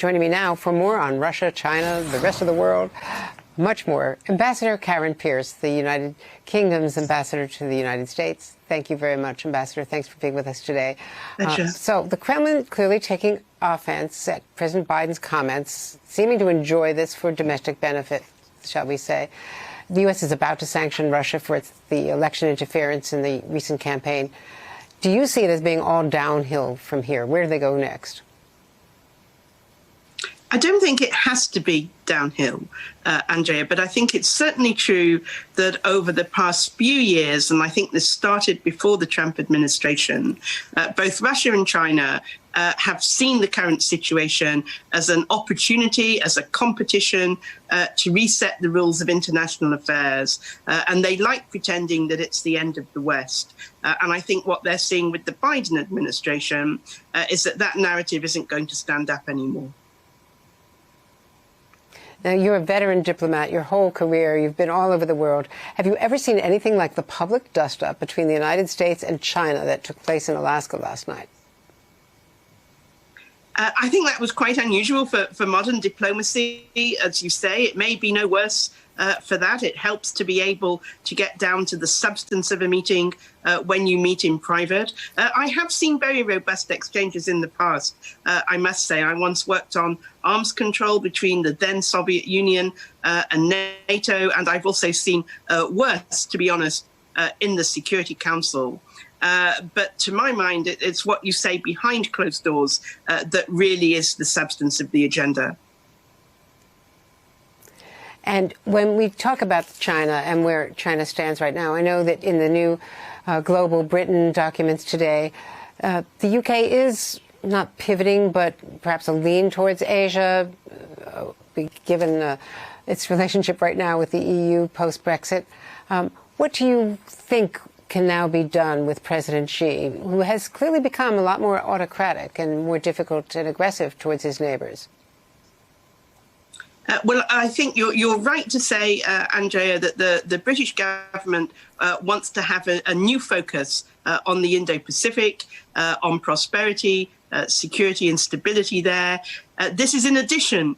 Joining me now for more on Russia, China, the rest of the world, much more, Ambassador Karen Pierce, the United Kingdom's ambassador to the United States. Thank you very much, Ambassador. Thanks for being with us today. So the Kremlin clearly taking offense at President Biden's comments, seeming to enjoy this for domestic benefit, shall we say. The U.S. is about to sanction Russia for the election interference in the recent campaign. Do you see it as being all downhill from here? Where do they go next? I don't think it has to be downhill, Andrea, but I think it's certainly true that over the past few years, and I think this started before the Trump administration, both Russia and China have seen the current situation as an opportunity, as a competition to reset the rules of international affairs. And they like pretending that it's the end of the West. And I think what they're seeing with the Biden administration is that that narrative isn't going to stand up anymore. Now, you're a veteran diplomat your whole career. You've been all over the world. Have you ever seen anything like the public dust-up between the United States and China that took place in Alaska last night? I think that was quite unusual for modern diplomacy. As you say, it may be no worse for that. It helps to be able to get down to the substance of a meeting when you meet in private. I have seen very robust exchanges in the past. I must say, I once worked on arms control between the then Soviet Union and NATO, and I've also seen worse, to be honest, in the Security Council. But to my mind, it's what you say behind closed doors that really is the substance of the agenda. And when we talk about China and where China stands right now, I know that in the new Global Britain documents today, the UK is not pivoting, but perhaps a lean towards Asia, given its relationship right now with the EU post-Brexit. What do you think can now be done with President Xi, who has clearly become a lot more autocratic and more difficult and aggressive towards his neighbors? Well, I think you're right to say, Andrea, that the British government wants to have a new focus on the Indo-Pacific, on prosperity, security and stability there. This is in addition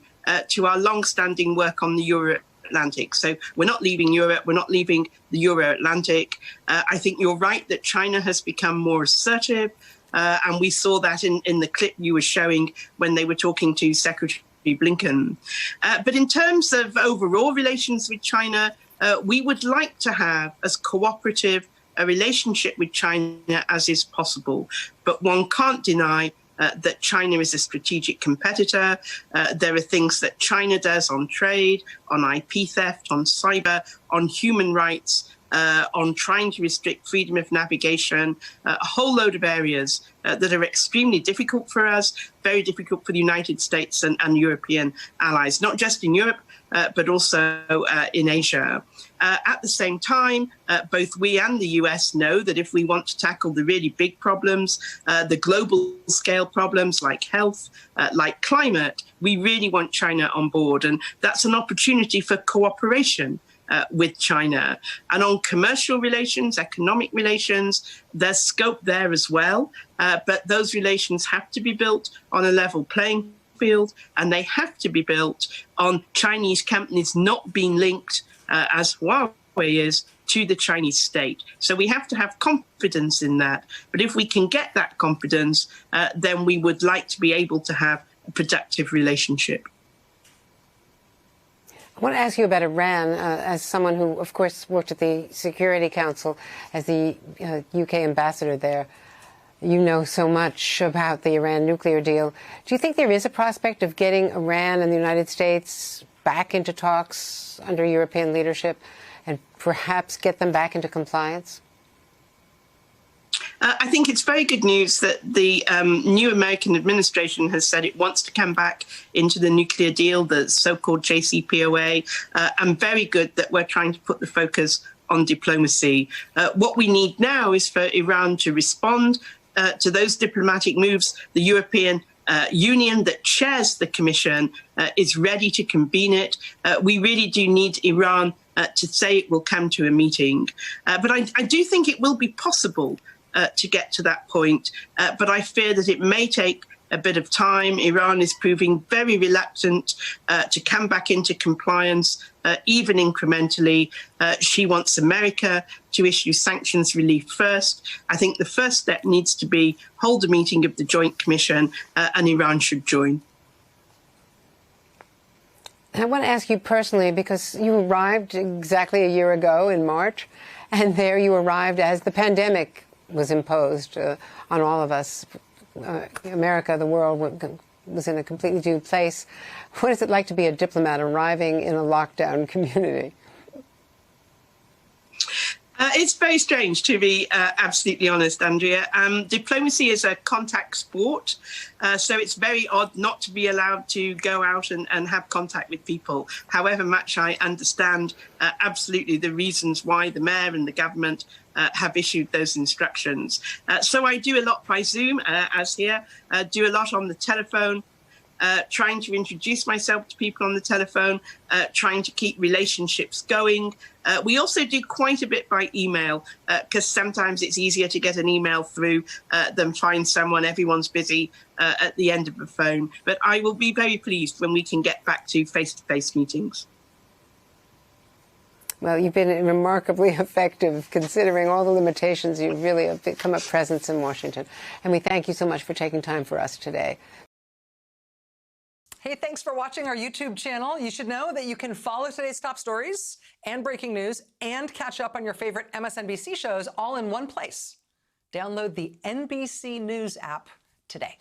to our long-standing work on the Euro-Atlantic. So we're not leaving Europe, we're not leaving the Euro-Atlantic. I think you're right that China has become more assertive, and we saw that in the clip you were showing when they were talking to Secretary Blinken. But in terms of overall relations with China, we would like to have as cooperative a relationship with China as is possible. But one can't deny that China is a strategic competitor. There are things that China does on trade, on IP theft, on cyber, on human rights, on trying to restrict freedom of navigation, a whole load of areas that are extremely difficult for us, very difficult for the United States and European allies, not just in Europe, but also in Asia. At the same time, both we and the US know that if we want to tackle the really big problems, the global scale problems like health, like climate, we really want China on board. And that's an opportunity for cooperation with China. And on commercial relations, economic relations, there's scope there as well. But those relations have to be built on a level playing field, and they have to be built on Chinese companies not being linked, as Huawei is, to the Chinese state. So we have to have confidence in that. But if we can get that confidence, then we would like to be able to have a productive relationship. I want to ask you about Iran, as someone who, of course, worked at the Security Council as the UK ambassador there. You know so much about the Iran nuclear deal. Do you think there is a prospect of getting Iran and the United States back into talks under European leadership and perhaps get them back into compliance? I think it's very good news that the new American administration has said it wants to come back into the nuclear deal, the so-called JCPOA, and very good that we're trying to put the focus on diplomacy. What we need now is for Iran to respond to those diplomatic moves. The European Union that chairs the Commission is ready to convene it. We really do need Iran to say it will come to a meeting. But I do think it will be possible to get to that point, but I fear that it may take a bit of time. Iran is proving very reluctant to come back into compliance, even incrementally. She wants America to issue sanctions relief first. I think the first step needs to be hold a meeting of the Joint Commission, and Iran should join. I want to ask you personally, because you arrived exactly a year ago in March, and there you arrived as the pandemic was imposed on all of us. America, the world, was in a completely new place. What is it like to be a diplomat arriving in a lockdown community? It's very strange, to be absolutely honest, Andrea. Diplomacy is a contact sport, so it's very odd not to be allowed to go out and have contact with people. However much I understand absolutely the reasons why the mayor and the government have issued those instructions. So I do a lot by Zoom, as here, do a lot on the telephone, trying to introduce myself to people on the telephone, trying to keep relationships going. We also do quite a bit by email, because sometimes it's easier to get an email through than find someone. Everyone's busy at the end of the phone. But I will be very pleased when we can get back to face-to-face meetings. Well, you've been remarkably effective considering all the limitations. You've really become a presence in Washington. And we thank you so much for taking time for us today. Hey, thanks for watching our YouTube channel. You should know that you can follow today's top stories and breaking news and catch up on your favorite MSNBC shows all in one place. Download the NBC News app today.